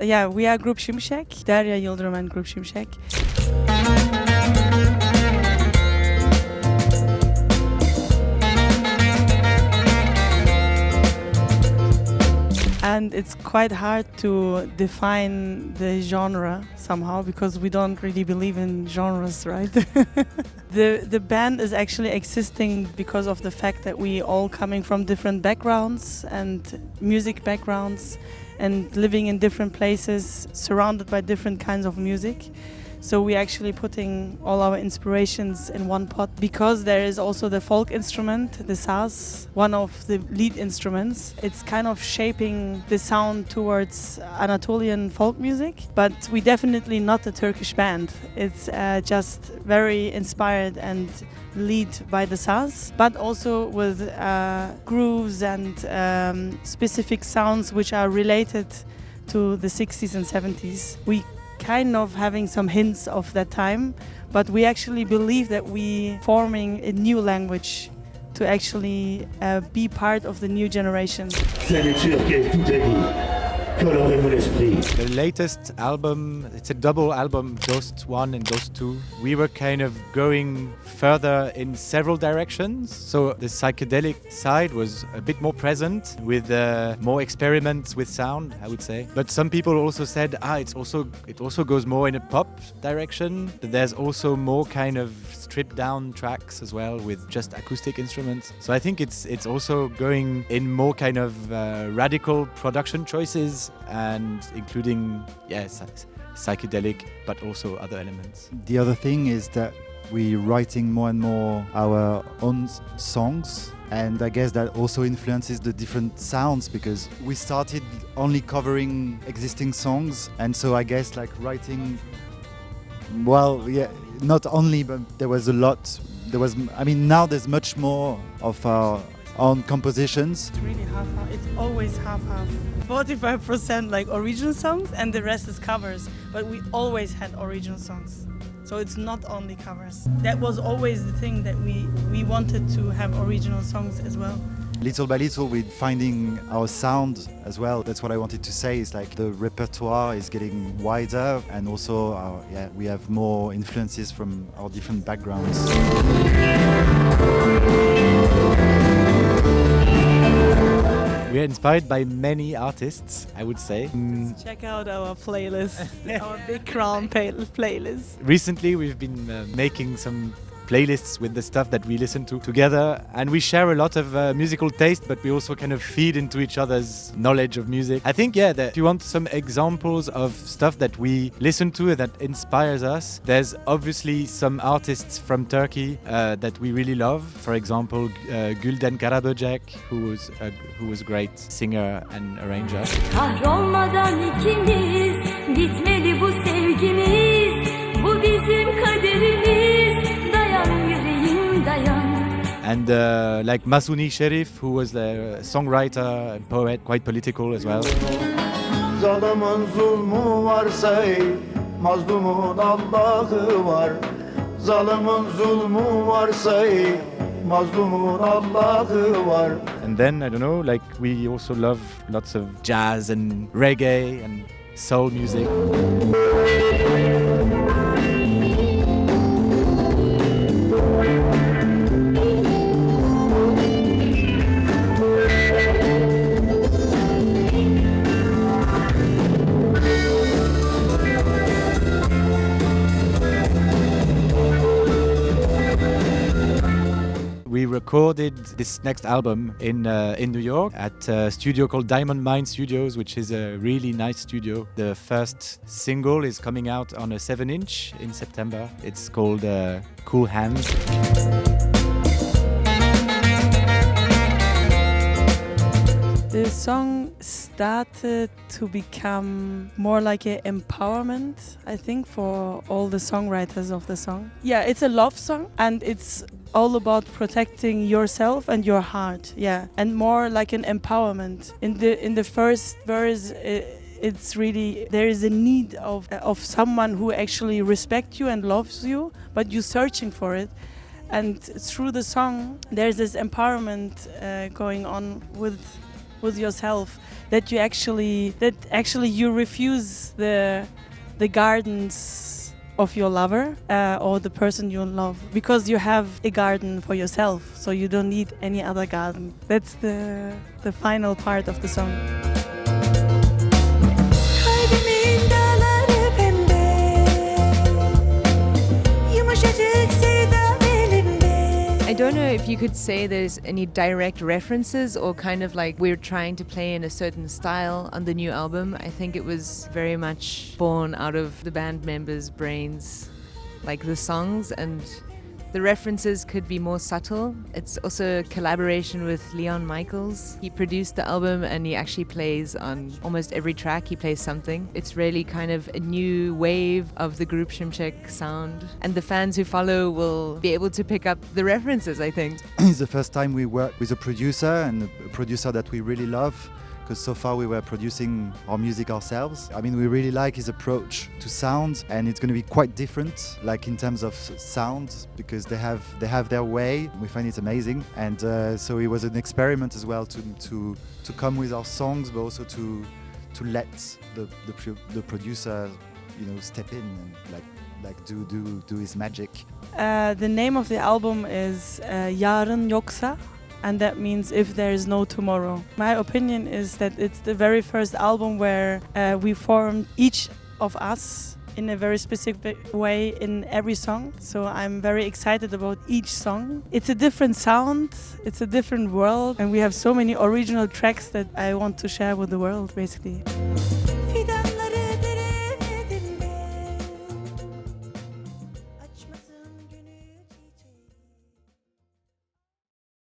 Yeah, we are Grup Şimşek, Derya Yildirim Grup Şimşek. And it's quite hard to define the genre somehow because we don't really believe in genres, right? The band is actually existing because of the fact that we all coming from different backgrounds and music backgrounds and living in different places, surrounded by different kinds of music. So we're actually putting all our inspirations in one pot because there is also the folk instrument, the saz, one of the lead instruments. It's kind of shaping the sound towards Anatolian folk music, but we definitely not a Turkish band. It's just very inspired and lead by the saz, but also with grooves and specific sounds which are related to the 60s and 70s. We kind of having some hints of that time, but we actually believe that we forming a new language to actually be part of the new generation. Celle turque, tout à dit. Colorez-vous l'esprit. The latest album, it's a double album, Ghost 1 and Ghost 2. We were kind of going further in several directions. So the psychedelic side was a bit more present with more experiments with sound, I would say. But some people also said, it also goes more in a pop direction. But there's also more kind of stripped down tracks as well with just acoustic instruments. So I think it's also going in more kind of radical production choices and including psychedelic but also other elements. The other thing is that we're writing more and more our own songs, and I guess that also influences the different sounds because we started only covering existing songs, and so I guess like writing, not only, but now there's much more of our own compositions. It's really half-half. It's always half-half. 45% like original songs and the rest is covers. But we always had original songs. So it's not only covers. That was always the thing that we wanted to have original songs as well. Little by little we're finding our sound as well. That's what I wanted to say, is like the repertoire is getting wider and also we have more influences from our different backgrounds. We are inspired by many artists, I would say. Check out our playlist, our Big Crown playlist. Recently we've been making some playlists with the stuff that we listen to together, and we share a lot of musical taste, but we also kind of feed into each other's knowledge of music. I think that if you want some examples of stuff that we listen to that inspires us, there's obviously some artists from Turkey that we really love. For example, Gülden Karaböcek, who was a great singer and arranger. Kahrolmadan ikimiz, bitmeli bu sevgimiz, bu bizim kaderimiz. And like Masuni Sherif, who was the songwriter and poet, quite political as well. Zalımın zulmü varsa mazlumun Allah'ı var. Zalımın zulmü varsa mazlumun Allah'ı var. And then, I don't know, like we also love lots of jazz and reggae and soul music. We recorded this next album in New York at a studio called Diamond Mine Studios, which is a really nice studio. The first single is coming out on a 7-inch in September. It's called Cool Hands. The song started to become more like an empowerment, I think, for all the songwriters of the song. Yeah, it's a love song and it's all about protecting yourself and your heart, and more like an empowerment. In the first verse, it's really there is a need of someone who actually respects you and loves you, but you're searching for it. And through the song, there's this empowerment going on with with yourself, that you refuse the gardens of your lover or the person you love, because you have a garden for yourself, so you don't need any other garden. That's the final part of the song. Kalbimin dağları pembe, yumuşacık sevdam elimde. I don't know if you could say there's any direct references or kind of like we're trying to play in a certain style on the new album. I think it was very much born out of the band members' brains, like the songs, and the references could be more subtle. It's also a collaboration with Leon Michaels. He produced the album and he actually plays on almost every track, he plays something. It's really kind of a new wave of the Grup Şimşek sound. And the fans who follow will be able to pick up the references, I think. It's the first time we work with a producer, and a producer that we really love, because so far we were producing our music ourselves. I mean, we really like his approach to sound, and it's going to be quite different, like in terms of sound, because they have their way. We find it amazing, and so it was an experiment as well to come with our songs, but also to let the producer, step in and like do his magic. The name of the album is Yarın Yoksa, and that means if there is no tomorrow. My opinion is that it's the very first album where we formed each of us in a very specific way in every song. So I'm very excited about each song. It's a different sound, it's a different world, and we have so many original tracks that I want to share with the world, basically.